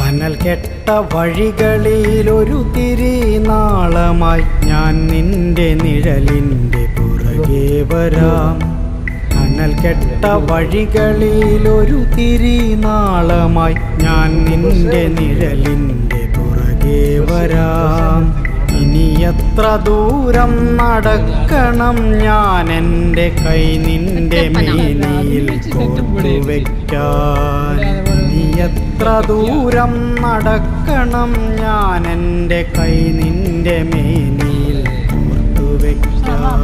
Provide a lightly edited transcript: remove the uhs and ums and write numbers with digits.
കനൽ കെട്ട വഴികളിലൊരു തിരിനാളമായി ഞാൻ നിന്റെ നിഴലിൻ്റെ പുറകെ വരാം. കനൽ കെട്ട വഴികളിലൊരു തിരിനാളമായി ഞാൻ നിന്റെ നിഴലിൻ്റെ പുറകെ വരാം. ഇനി എത്ര ദൂരം നടക്കണം ഞാൻ എൻ്റെ കൈ നിന്റെ മേനിയിൽ കോർത്തുവെക്കാൻ. ഇനി എത്ര ദൂരം നടക്കണം ഞാൻ എൻ്റെ കൈ നിന്റെ മേനിയിൽ കോർത്തുവെക്കാൻ.